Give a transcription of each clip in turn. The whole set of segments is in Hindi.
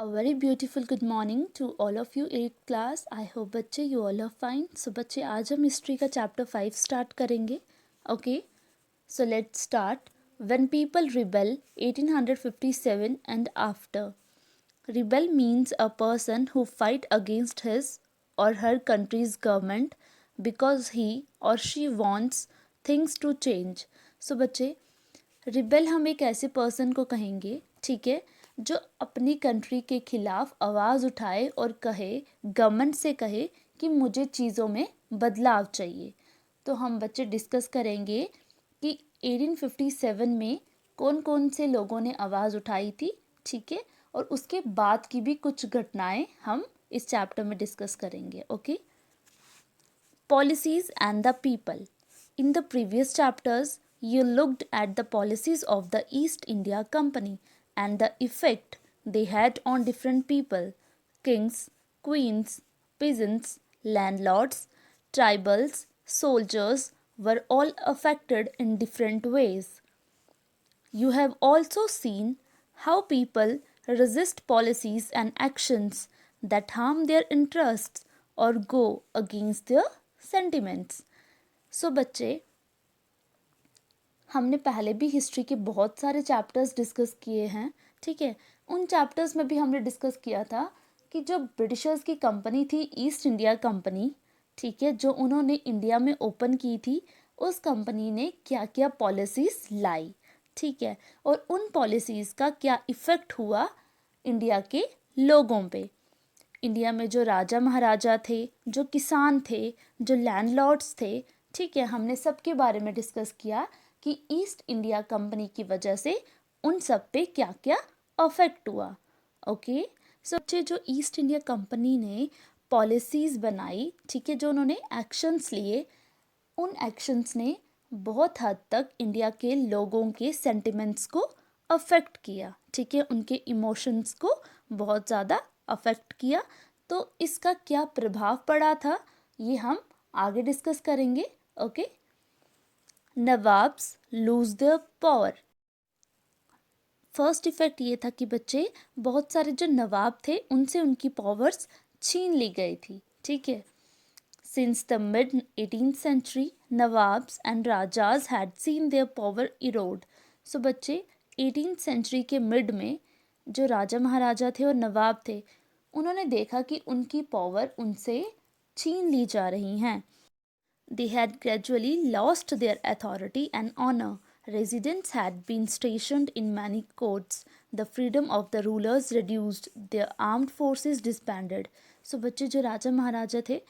A very beautiful good morning to all of you 8th class. I hope बच्चे you all are fine. So बच्चे आज हम हिस्ट्री का चैप्टर 5 स्टार्ट करेंगे. Okay, so let's start. When people rebel 1857 and after. Rebel means a person who fight against his or her country's government because he or she wants things to change. So बच्चे रिबेल हम एक ऐसे पर्सन को कहेंगे, ठीक है, जो अपनी कंट्री के खिलाफ आवाज़ उठाए और कहे, गवर्नमेंट से कहे कि मुझे चीज़ों में बदलाव चाहिए. तो हम बच्चे डिस्कस करेंगे कि 1857 में कौन कौन से लोगों ने आवाज़ उठाई थी, ठीक है, और उसके बाद की भी कुछ घटनाएं हम इस चैप्टर में डिस्कस करेंगे. Okay. Policies and the people. In the previous chapters, you looked at the policies of the East India Company and the effect they had on different people. Kings, queens, peasants, landlords, tribals, soldiers were all affected in different ways. You have also seen how people resist policies and actions that harm their interests or go against their sentiments. So बच्चे, हमने पहले भी हिस्ट्री के बहुत सारे चैप्टर्स डिस्कस किए हैं, ठीक है. उन चैप्टर्स में भी हमने डिस्कस किया था कि जो ब्रिटिशर्स की कंपनी थी ईस्ट इंडिया कंपनी, ठीक है, जो उन्होंने इंडिया में ओपन की थी, उस कंपनी ने क्या क्या पॉलिसीज़ लाई, ठीक है, और उन पॉलिसीज़ का क्या इफ़ेक्ट हुआ इंडिया के लोगों पे. इंडिया में जो राजा महाराजा थे, जो किसान थे, जो लैंडलॉर्ड्स थे, ठीक है, हमने सबके बारे में डिस्कस किया कि ईस्ट इंडिया कंपनी की वजह से उन सब पे क्या क्या अफेक्ट हुआ. ओके. सो जो ईस्ट इंडिया कंपनी ने पॉलिसीज़ बनाई, ठीक है, जो उन्होंने एक्शंस लिए, उन एक्शंस ने बहुत हद तक इंडिया के लोगों के सेंटिमेंट्स को अफेक्ट किया, ठीक है, उनके इमोशंस को बहुत ज़्यादा अफेक्ट किया. तो इसका क्या प्रभाव पड़ा था ये हम आगे डिस्कस करेंगे. Okay. Nawabs lose their power. First effect ये था कि बच्चे, बहुत सारे जो नवाब थे उनसे उनकी पावर्स छीन ली गई थी, ठीक है. Since the mid 18th century, Nawabs and Rajas had seen their power erode. So बच्चे 18th century के मिड में जो राजा महाराजा थे और नवाब थे, उन्होंने देखा कि उनकी पावर उनसे छीन ली जा रही हैं. They had gradually lost their authority and honor. Residents had been stationed in many courts. The freedom of the rulers reduced. Their armed forces disbanded. So बच्चे जो राजा महाराजा थे,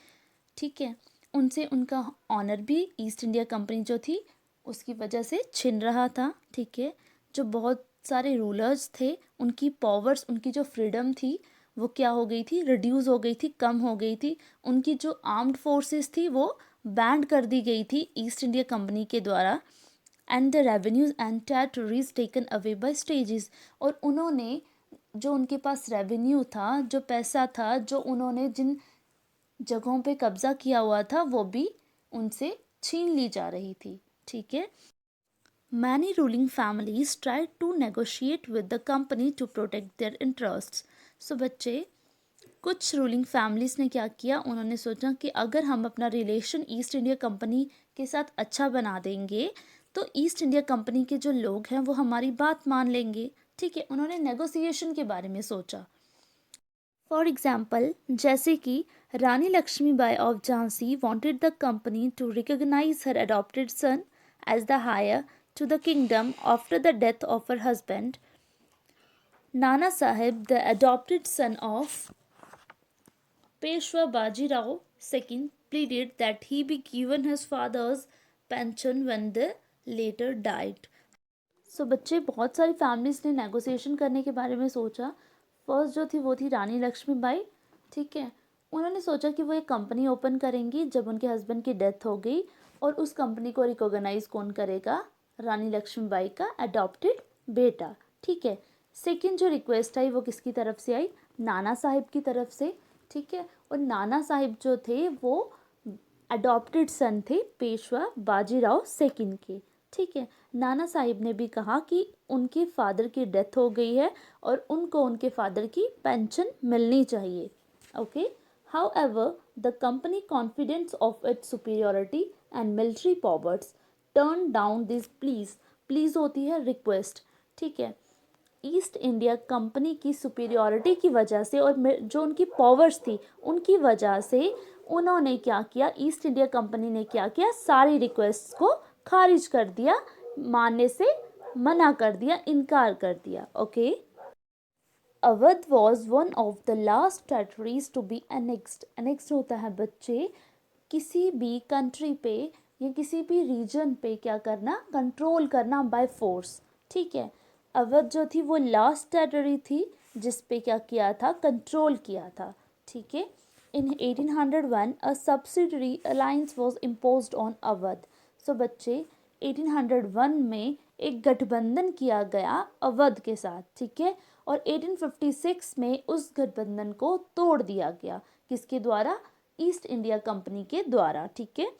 ठीक है, उनसे उनका ऑनर भी ईस्ट इंडिया कंपनी जो थी उसकी वजह से छिन रहा था, ठीक है. जो बहुत सारे रूलर्स थे, उनकी पावर्स, उनकी जो फ्रीडम थी वो क्या हो गई थी, रिड्यूस हो गई थी, कम हो गई थी. उनकी जो आर्म्ड फोर्सेस थी वो बैंड कर दी गई थी ईस्ट इंडिया कंपनी के द्वारा. And the revenues and territories taken away by stages. और उन्होंने जो उनके पास रेवेन्यू था, जो पैसा था, जो उन्होंने जिन जगहों पे कब्जा किया हुआ था, वो भी उनसे छीन ली जा रही थी, ठीक है. Many ruling families tried to negotiate with the company to protect their interests. So बच्चे, कुछ रूलिंग फैमिलीज़ ने क्या किया, उन्होंने सोचा कि अगर हम अपना रिलेशन ईस्ट इंडिया कंपनी के साथ अच्छा बना देंगे तो ईस्ट इंडिया कंपनी के जो लोग हैं वो हमारी बात मान लेंगे, ठीक है. उन्होंने नेगोशिएशन के बारे में सोचा. फॉर एग्जाम्पल, जैसे कि Rani Lakshmibai of Jhansi wanted the company to recognise her adopted son as the heir to the kingdom after the death of her husband. Nana Sahib, the adopted son of Peshwa Bajirao II, pleaded that he be given his father's pension when the later died. So बच्चे, बहुत सारी फैमिलीज ने नेगोशिएशन करने के बारे में सोचा. फर्स्ट जो थी वो थी रानी लक्ष्मीबाई, ठीक है. उन्होंने सोचा कि वो एक कंपनी ओपन करेंगी जब उनके हस्बैंड की डेथ हो गई, और उस कंपनी को रिकॉग्नाइज कौन करेगा, रानी लक्ष्मीबाई का अडॉप्टेड बेटा, ठीक है. सेकंड जो रिक्वेस्ट आई वो किसकी तरफ से आई, नाना साहिब की तरफ से, ठीक है. और नाना साहिब जो थे वो अडॉप्टेड सन थे पेशवा बाजीराव सेकंड के, ठीक है। नाना साहिब ने भी कहा कि उनके फादर की डेथ हो गई है और उनको उनके फादर की पेंशन मिलनी चाहिए। Okay. However, the company, confident of its superiority and military powers, turned down these pleas. Pleas होती है रिक्वेस्ट, ठीक है। ईस्ट इंडिया कंपनी की सुपीरियॉरिटी की वजह से और जो उनकी पावर्स थी उनकी वजह से उन्होंने क्या किया, ईस्ट इंडिया कंपनी ने क्या किया, सारी रिक्वेस्ट को खारिज कर दिया, मानने से मना कर दिया, इनकार कर दिया। Okay. Awadh was one of the last territories to be annexed. Annexed होता है बच्चे किसी भी कंट्री पे या किसी भी रीजन पे क्या करना, कंट्रोल करना बाय फोर्स, ठीक है। अवध जो थी वो लास्ट टेरिटरी थी जिस पे क्या किया था, कंट्रोल किया था, ठीक है। In 1801 a subsidiary alliance was imposed on Awadh. So बच्चे 1801 में एक गठबंधन किया गया अवध के साथ, ठीक है। और 1856 में उस गठबंधन को तोड़ दिया गया, किसके द्वारा, ईस्ट इंडिया कंपनी के द्वारा, ठीक है।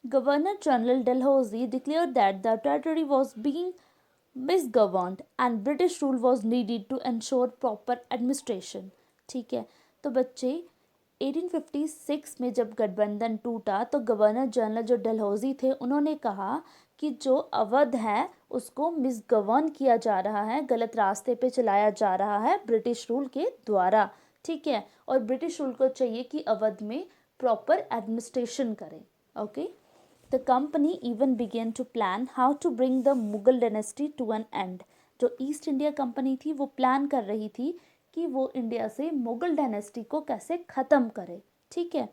Governor general Dalhousie declared that the territory was being misgoverned and British rule was needed to ensure proper administration, ठीक है। तो बच्चे 1856 में जब गठबंधन टूटा तो गवर्नर जनरल जो डलहौजी थे उन्होंने कहा कि जो अवध है उसको मिसगवर्न किया जा रहा है, गलत रास्ते पे चलाया जा रहा है ब्रिटिश रूल के द्वारा, ठीक है। और ब्रिटिश रूल को चाहिए कि अवध में प्रॉपर एडमिनिस्ट्रेशन करें। Okay. The company even began to plan how to bring the Mughal dynasty to an end. जो ईस्ट इंडिया कंपनी थी वो प्लान कर रही थी कि वो इंडिया से मुगल डायनेस्टी को कैसे ख़त्म करे, ठीक है।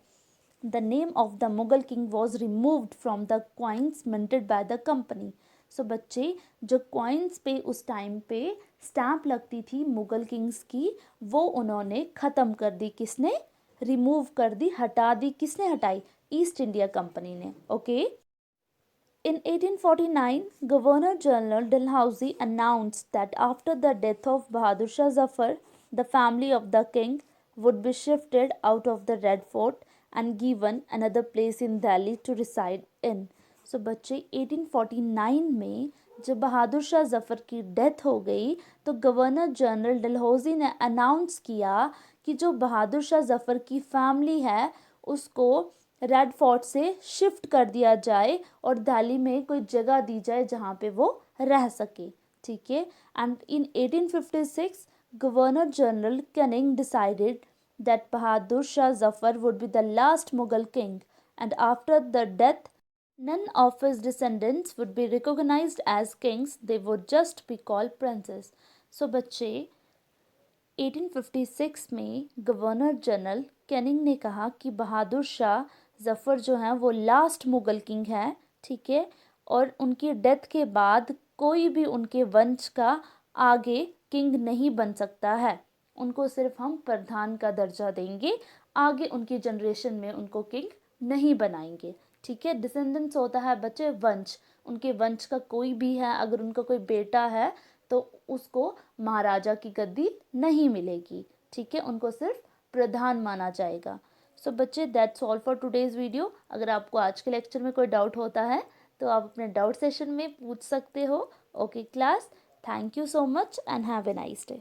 The name of the Mughal king was removed from the coins minted by the company. सो बच्चे जो कॉइन्स पे उस टाइम पे स्टैम्प लगती थी मुगल किंग्स की वो उन्होंने ख़त्म कर दी, किसने, रिमूव कर दी, हटा दी, किसने हटाई, ईस्ट इंडिया कंपनी ने। Okay. In 1849, Governor General Dalhousie announced that after the death of Bahadur Shah Zafar, the family of the king would be shifted out of the Red Fort and given another place in Delhi to reside in. So बच्चे 1849 में जब बहादुर शाह जफ़र की डेथ हो गई तो गवर्नर जनरल डलहौजी ने अनाउंस किया कि जो बहादुर शाह जफ़र की फैमिली है उसको रेड फोर्ट से शिफ्ट कर दिया जाए और दिल्ली में कोई जगह दी जाए जहाँ पे वो रह सके, ठीक है। And in 1856 governor general Canning decided that Bahadur Shah Zafar would be the last Mughal king and after the death none of his descendants would be recognized as kings, they would just be called princes. So बच्चे 1856 में गवर्नर जनरल कैनिंग ने कहा कि बहादुर शाह जफ़र जो हैं वो लास्ट मुग़ल किंग है, ठीक है। और उनकी डेथ के बाद कोई भी उनके वंश का आगे किंग नहीं बन सकता है, उनको सिर्फ हम प्रधान का दर्जा देंगे, आगे उनकी जनरेशन में उनको किंग नहीं बनाएंगे, ठीक है। डिसेंडेंट्स होता है बच्चे वंश, उनके वंश का कोई भी है, अगर उनका कोई बेटा है तो उसको महाराजा की गद्दी नहीं मिलेगी, ठीक है, उनको सिर्फ प्रधान माना जाएगा। सो बच्चे that's all for today's video. अगर आपको आज के लेक्चर में कोई डाउट होता है तो आप अपने डाउट सेशन में पूछ सकते हो। Okay class, thank you so much and have a nice day.